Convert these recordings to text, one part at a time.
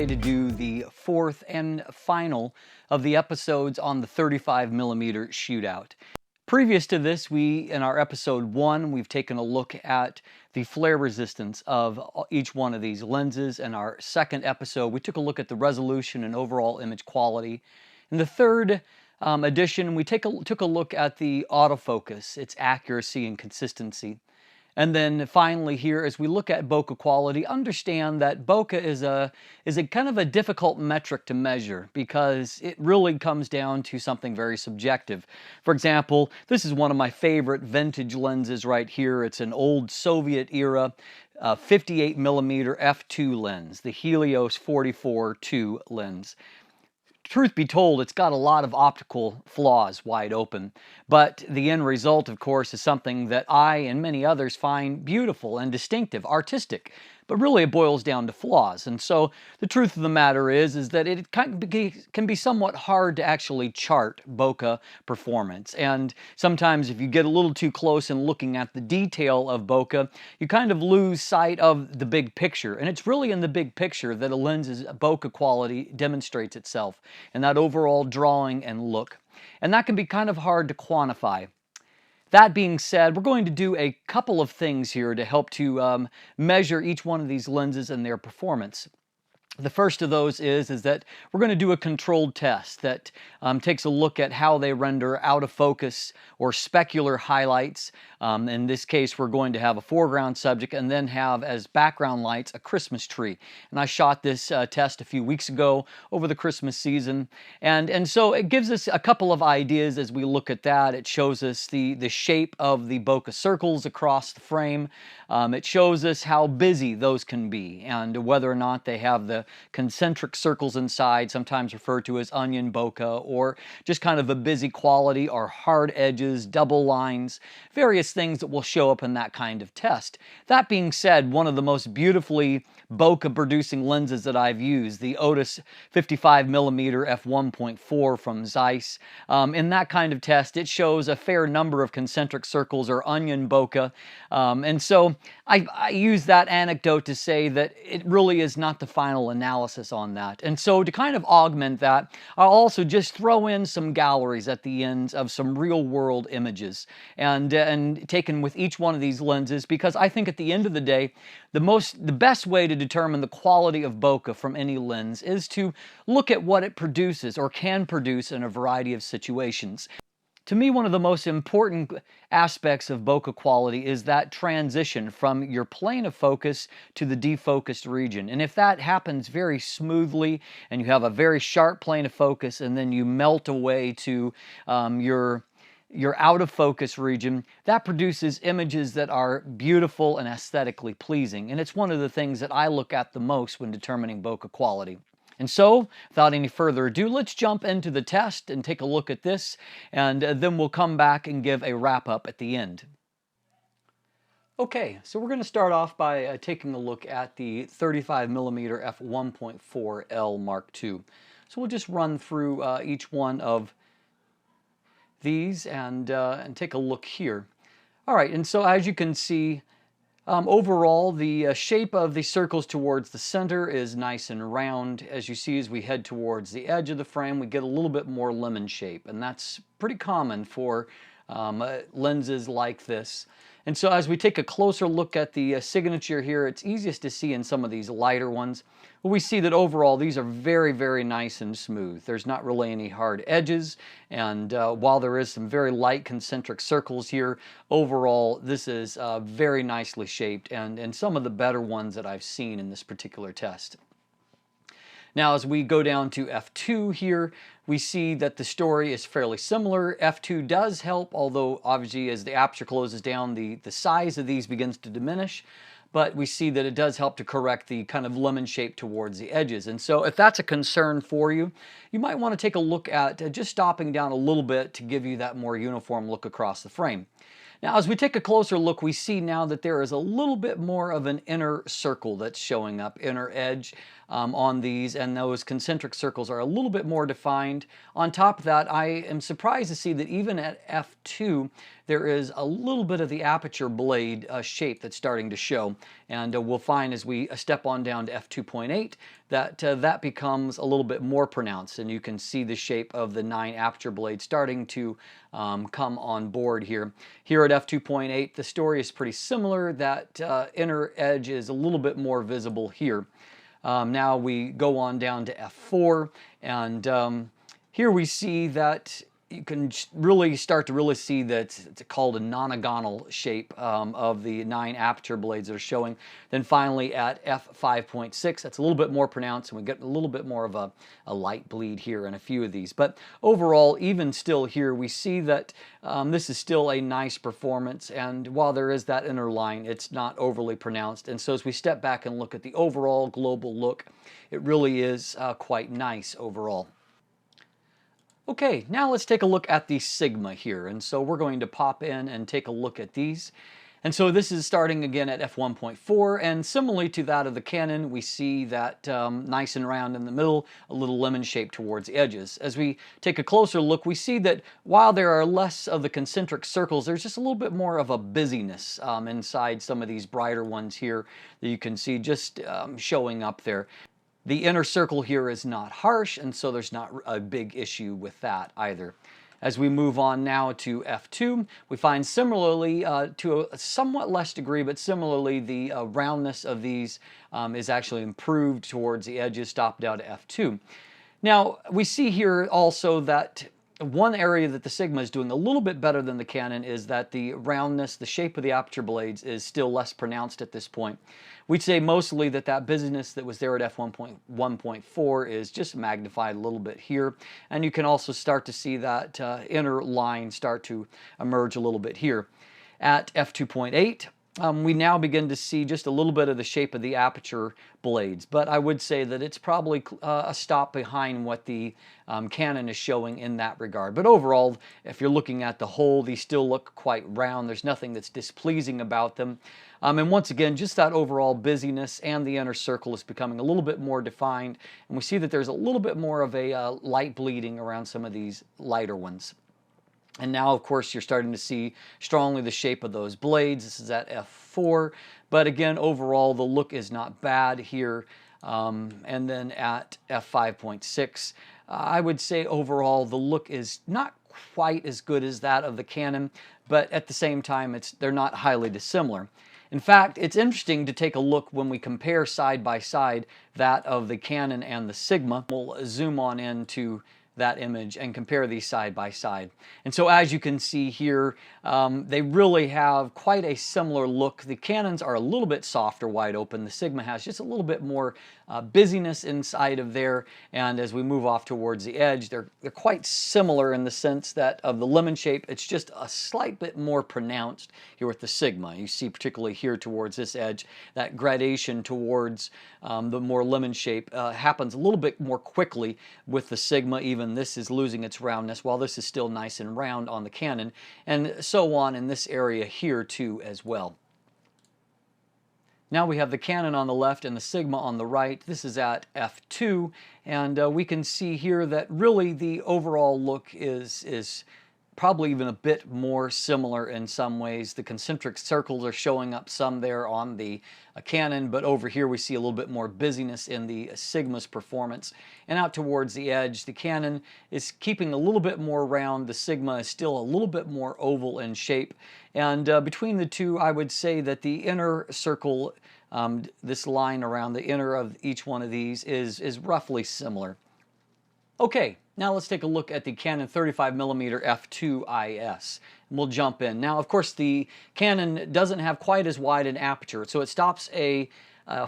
today to do the fourth and final of the episodes on the 35mm Shootout. Previous to this, in our episode 1, we've taken a look at the flare resistance of each one of these lenses. In our second episode, we took a look at the resolution and overall image quality. In the third edition, we took a look at the autofocus, its accuracy and consistency. And then finally here, as we look at bokeh quality, understand that bokeh is a kind of a difficult metric to measure because it really comes down to something very subjective. For example, this is one of my favorite vintage lenses right here. It's an old Soviet era 58mm f2 lens, the Helios 44-2 lens. Truth be told, it's got a lot of optical flaws wide open, but the end result, of course, is something that I and many others find beautiful and distinctive, artistic, but really it boils down to flaws. And so the truth of the matter is that it can be somewhat hard to actually chart bokeh performance. And sometimes if you get a little too close in looking at the detail of bokeh, you kind of lose sight of the big picture. And it's really in the big picture that a lens's bokeh quality demonstrates itself, and that overall drawing and look. And that can be kind of hard to quantify. That being said, we're going to do a couple of things here to help to measure each one of these lenses and their performance. The first of those is that we're going to do a controlled test that takes a look at how they render out of focus or specular highlights. In this case, we're going to have a foreground subject and then have as background lights a Christmas tree. And I shot this test a few weeks ago over the Christmas season. And so it gives us a couple of ideas as we look at that. It shows us the shape of the bokeh circles across the frame. It shows us how busy those can be and whether or not they have the concentric circles inside, sometimes referred to as onion bokeh, or just kind of a busy quality, or hard edges, double lines, various things that will show up in that kind of test. That being said, one of the most beautifully bokeh producing lenses that I've used, the Otis 55mm f1.4 from Zeiss, in that kind of test it shows a fair number of concentric circles or onion bokeh, and so I use that anecdote to say that it really is not the final analysis on that. And so to kind of augment that, I'll also just throw in some galleries at the ends of some real-world images and taken with each one of these lenses, because I think at the end of the day, the best way to determine the quality of bokeh from any lens is to look at what it produces or can produce in a variety of situations. To me, one of the most important aspects of bokeh quality is that transition from your plane of focus to the defocused region. And if that happens very smoothly and you have a very sharp plane of focus and then you melt away to your out of focus region, that produces images that are beautiful and aesthetically pleasing. And it's one of the things that I look at the most when determining bokeh quality. And so, without any further ado, let's jump into the test and take a look at this, and then we'll come back and give a wrap-up at the end. Okay, so we're going to start off by taking a look at the 35mm f1.4L Mark II. So we'll just run through each one of these and take a look here. All right, and so as you can see, overall, the shape of the circles towards the center is nice and round. As you see, as we head towards the edge of the frame, we get a little bit more lemon shape, and that's pretty common for lenses like this. And so as we take a closer look at the signature here, it's easiest to see in some of these lighter ones. But we see that overall these are very, very nice and smooth. There's not really any hard edges, and while there is some very light concentric circles here, overall this is very nicely shaped and some of the better ones that I've seen in this particular test. Now, as we go down to f2 here, we see that the story is fairly similar. f2 does help, although obviously as the aperture closes down, the size of these begins to diminish. But we see that it does help to correct the kind of lemon shape towards the edges. And so if that's a concern for you, you might want to take a look at just stopping down a little bit to give you that more uniform look across the frame. Now, as we take a closer look, we see now that there is a little bit more of an inner circle that's showing up, inner edge on these, and those concentric circles are a little bit more defined. On top of that, I am surprised to see that even at f2, there is a little bit of the aperture blade shape that's starting to show. And we'll find as we step on down to f2.8 that that becomes a little bit more pronounced, and you can see the shape of the 9 aperture blades starting to come on board here. Here at f2.8, the story is pretty similar. That inner edge is a little bit more visible here. Now we go on down to f4, and here we see that you can really start to see that it's called a nonagonal shape of the 9 aperture blades that are showing. Then finally at f5.6, that's a little bit more pronounced, and we get a little bit more of a light bleed here in a few of these. But overall, even still here, we see that this is still a nice performance, and while there is that inner line, it's not overly pronounced. And so as we step back and look at the overall global look, it really is quite nice overall. Okay, now let's take a look at the Sigma here. And so we're going to pop in and take a look at these. And so this is starting again at f1.4, and similarly to that of the Canon, we see that nice and round in the middle, a little lemon shape towards the edges. As we take a closer look, we see that while there are less of the concentric circles, there's just a little bit more of a busyness inside some of these brighter ones here that you can see just showing up there. The inner circle here is not harsh, and so there's not a big issue with that either. As we move on now to f2, we find similarly, to a somewhat less degree, but similarly the roundness of these is actually improved towards the edges, stopped down to f2. Now, we see here also that one area that the Sigma is doing a little bit better than the Canon is that the roundness, the shape of the aperture blades is still less pronounced at this point. We'd say mostly that that busyness that was there at f1.1.4 is just magnified a little bit here. And you can also start to see that inner line start to emerge a little bit here. At f2.8, we now begin to see just a little bit of the shape of the aperture blades, but I would say that it's probably a stop behind what the Canon is showing in that regard. But overall, if you're looking at the whole, these still look quite round. There's nothing that's displeasing about them. And once again, just that overall busyness and the inner circle is becoming a little bit more defined, and we see that there's a little bit more of a light bleeding around some of these lighter ones. And now, of course, you're starting to see strongly the shape of those blades. This is at f4. But again, overall, the look is not bad here. And then at f5.6, I would say overall, the look is not quite as good as that of the Canon, but at the same time, they're not highly dissimilar. In fact, it's interesting to take a look when we compare side by side that of the Canon and the Sigma. We'll zoom on into that image and compare these side by side. And so as you can see here, they really have quite a similar look. The Canons are a little bit softer, wide open. The Sigma has just a little bit more busyness inside of there. And as we move off towards the edge, they're quite similar in the sense that of the lemon shape, it's just a slight bit more pronounced here with the Sigma. You see particularly here towards this edge, that gradation towards the more lemon shape happens a little bit more quickly with the Sigma. Even this is losing its roundness, while this is still nice and round on the Canon, and so on in this area here too as well. Now we have the Canon on the left and the Sigma on the right. This is at f2, and we can see here that really the overall look is probably even a bit more similar in some ways. The concentric circles are showing up some there on the Canon, but over here we see a little bit more busyness in the Sigma's performance. And out towards the edge, the Canon is keeping a little bit more round. The Sigma is still a little bit more oval in shape. And between the two, I would say that the inner circle, this line around the inner of each one of these is roughly similar. Okay, now let's take a look at the Canon 35mm f2 IS. We'll jump in. Now, of course, the Canon doesn't have quite as wide an aperture, so it stops a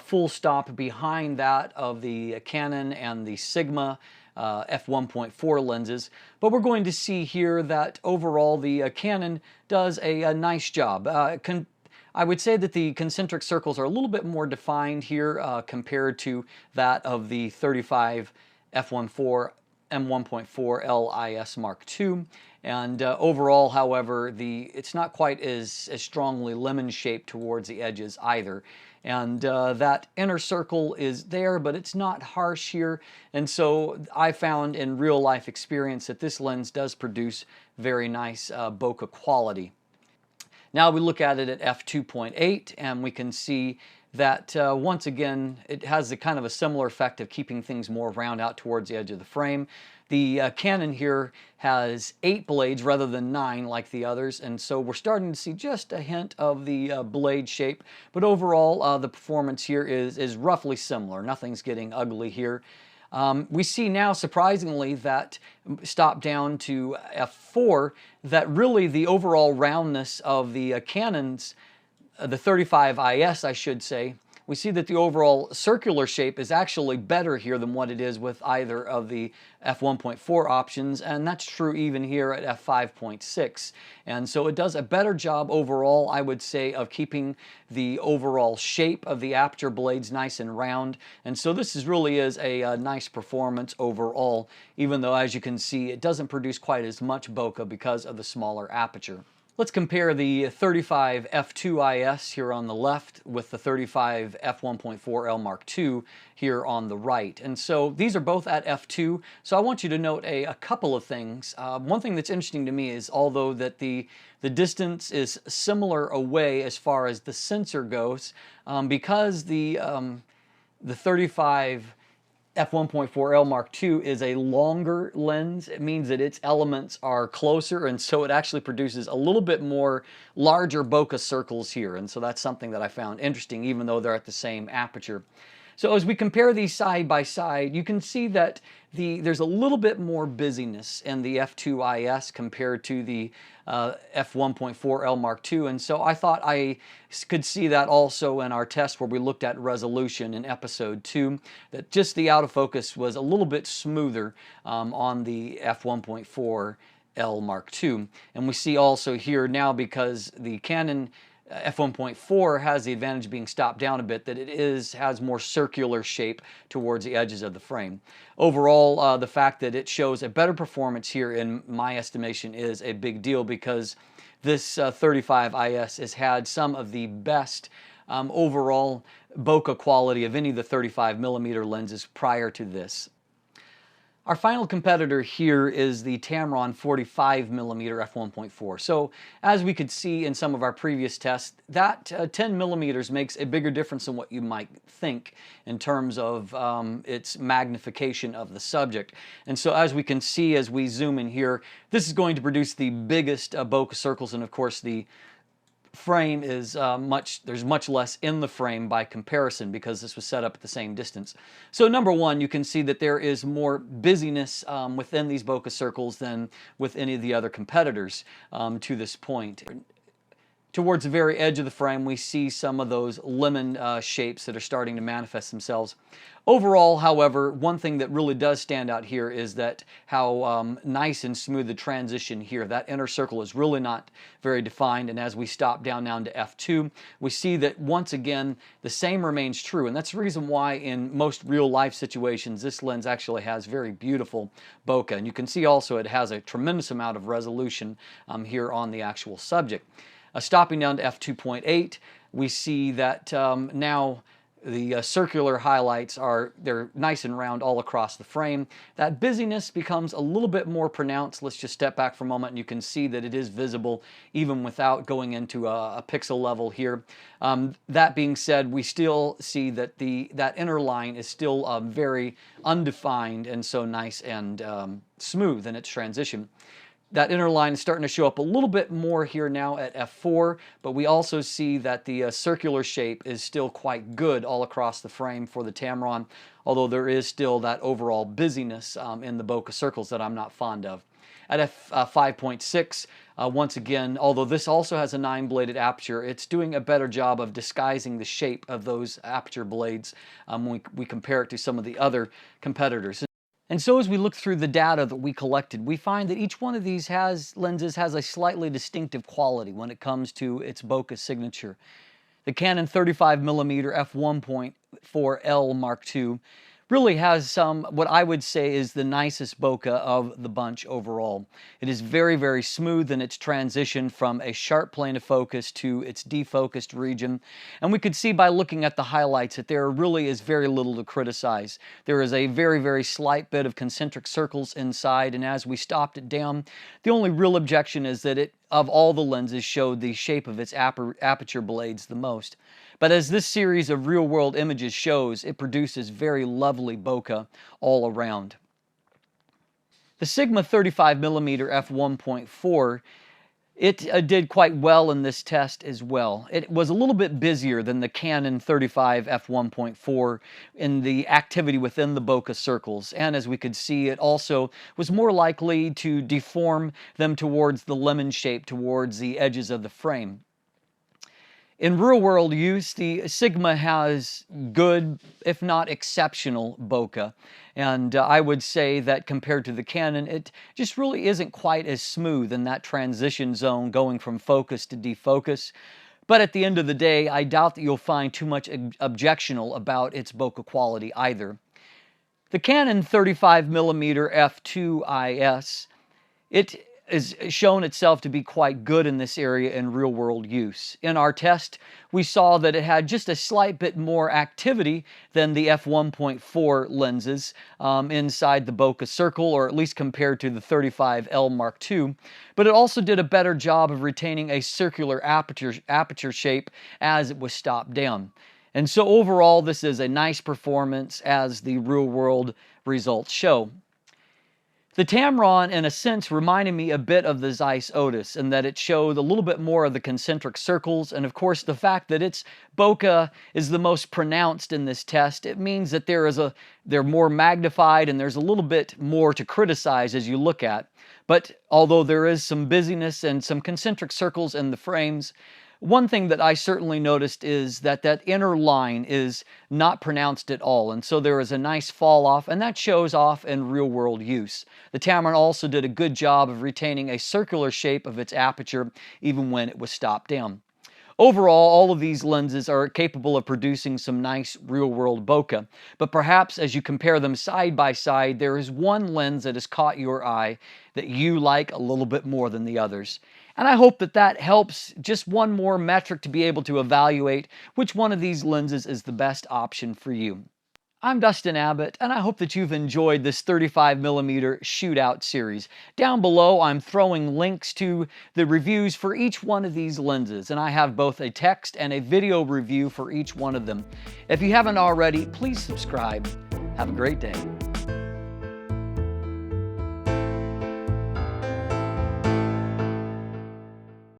full stop behind that of the Canon and the Sigma f1.4 lenses. But we're going to see here that overall the Canon does a nice job. I would say that the concentric circles are a little bit more defined here compared to that of the 35 f1.4 M1.4 LIS Mark II. And overall, however, it's not quite as strongly lemon-shaped towards the edges either. And that inner circle is there, but it's not harsh here. And so I found in real-life experience that this lens does produce very nice bokeh quality. Now we look at it at f2.8 and we can see that once again it has a kind of a similar effect of keeping things more round out towards the edge of the frame. The Canon here has 8 blades rather than 9 like the others, and so we're starting to see just a hint of the blade shape, but overall the performance here is roughly similar. Nothing's getting ugly here. We see now, surprisingly, that stop down to f4, that really the overall roundness of the Canon's, the 35 IS, I should say, we see that the overall circular shape is actually better here than what it is with either of the f1.4 options, and that's true even here at f5.6. And so it does a better job overall, I would say, of keeping the overall shape of the aperture blades nice and round. And so this really is a nice performance overall, even though, as you can see, it doesn't produce quite as much bokeh because of the smaller aperture. Let's compare the 35 f2 IS here on the left with the 35 f1.4L Mark II here on the right. And so these are both at f2. So I want you to note a couple of things. One thing that's interesting to me is, although that the distance is similar away as far as the sensor goes, because the 35 f1.4L Mark II is a longer lens, it means that its elements are closer, and so it actually produces a little bit more larger bokeh circles here, and so that's something that I found interesting, even though they're at the same aperture. So as we compare these side by side, you can see that there's a little bit more busyness in the f2 IS compared to the f1.4L Mark II, and so I thought I could see that also in our test where we looked at resolution in episode 2, that just the out of focus was a little bit smoother on the f1.4L Mark II. And we see also here now, because the Canon f1.4 has the advantage of being stopped down a bit, that it has more circular shape towards the edges of the frame. Overall, the fact that it shows a better performance here, in my estimation, is a big deal, because this 35 IS has had some of the best overall bokeh quality of any of the 35mm lenses prior to this. Our final competitor here is the Tamron 45mm f1.4. So as we could see in some of our previous tests, that 10mm makes a bigger difference than what you might think in terms of its magnification of the subject. And so as we can see as we zoom in here, this is going to produce the biggest bokeh circles, and of course the frame is there's much less in the frame by comparison, because this was set up at the same distance. So number one, you can see that there is more busyness within these bokeh circles than with any of the other competitors to this point. Towards the very edge of the frame, we see some of those lemon shapes that are starting to manifest themselves. Overall, however, one thing that really does stand out here is that how nice and smooth the transition here. That inner circle is really not very defined, and as we stop down to f2, we see that once again the same remains true, and that's the reason why in most real-life situations this lens actually has very beautiful bokeh. And you can see also it has a tremendous amount of resolution here on the actual subject. Stopping down to f2.8, we see that now the circular highlights they're nice and round all across the frame. That busyness becomes a little bit more pronounced. Let's just step back for a moment and you can see that it is visible even without going into a pixel level here. That being said, we still see that that inner line is still very undefined and so nice and smooth in its transition. That inner line is starting to show up a little bit more here now at f4, but we also see that the circular shape is still quite good all across the frame for the Tamron, although there is still that overall busyness in the bokeh circles that I'm not fond of. At f5.6, once again, although this also has a 9-bladed aperture, it's doing a better job of disguising the shape of those aperture blades when we compare it to some of the other competitors. And so as we look through the data that we collected, we find that each one of these lenses has a slightly distinctive quality when it comes to its bokeh signature. The Canon 35mm f1.4L Mark II really has some, what I would say is the nicest bokeh of the bunch overall. It is very, very smooth in its transition from a sharp plane of focus to its defocused region. And we could see by looking at the highlights that there really is very little to criticize. There is a very, very slight bit of concentric circles inside, and as we stopped it down, the only real objection is that it, of all the lenses, showed the shape of its aperture blades the most. But as this series of real-world images shows, it produces very lovely bokeh all around. The Sigma 35mm f1.4, it did quite well in this test as well. It was a little bit busier than the Canon 35 f1.4 in the activity within the bokeh circles, and as we could see, it also was more likely to deform them towards the lemon shape towards the edges of the frame. In real-world use, the Sigma has good, if not exceptional, bokeh. And I would say that compared to the Canon, it just really isn't quite as smooth in that transition zone going from focus to defocus. But at the end of the day, I doubt that you'll find too much objectional about its bokeh quality either. The Canon 35mm f2 IS, it has shown itself to be quite good in this area in real-world use. In our test, we saw that it had just a slight bit more activity than the f1.4 lenses inside the bokeh circle, or at least compared to the 35L Mark II, but it also did a better job of retaining a circular aperture shape as it was stopped down. And so overall, this is a nice performance as the real-world results show. The Tamron, in a sense, reminded me a bit of the Zeiss Otis in that it showed a little bit more of the concentric circles, and of course the fact that its bokeh is the most pronounced in this test, it means that they're more magnified and there's a little bit more to criticize as you look at. But although there is some busyness and some concentric circles in the frames, one thing that I certainly noticed is that that inner line is not pronounced at all, and so there is a nice fall off, and that shows off in real-world use. The Tamron also did a good job of retaining a circular shape of its aperture even when it was stopped down. Overall, all of these lenses are capable of producing some nice real-world bokeh, but perhaps as you compare them side by side, there is one lens that has caught your eye that you like a little bit more than the others. And I hope that that helps, just one more metric to be able to evaluate which one of these lenses is the best option for you. I'm Dustin Abbott, and I hope that you've enjoyed this 35mm Shootout series. Down below, I'm throwing links to the reviews for each one of these lenses, and I have both a text and a video review for each one of them. If you haven't already, please subscribe. Have a great day.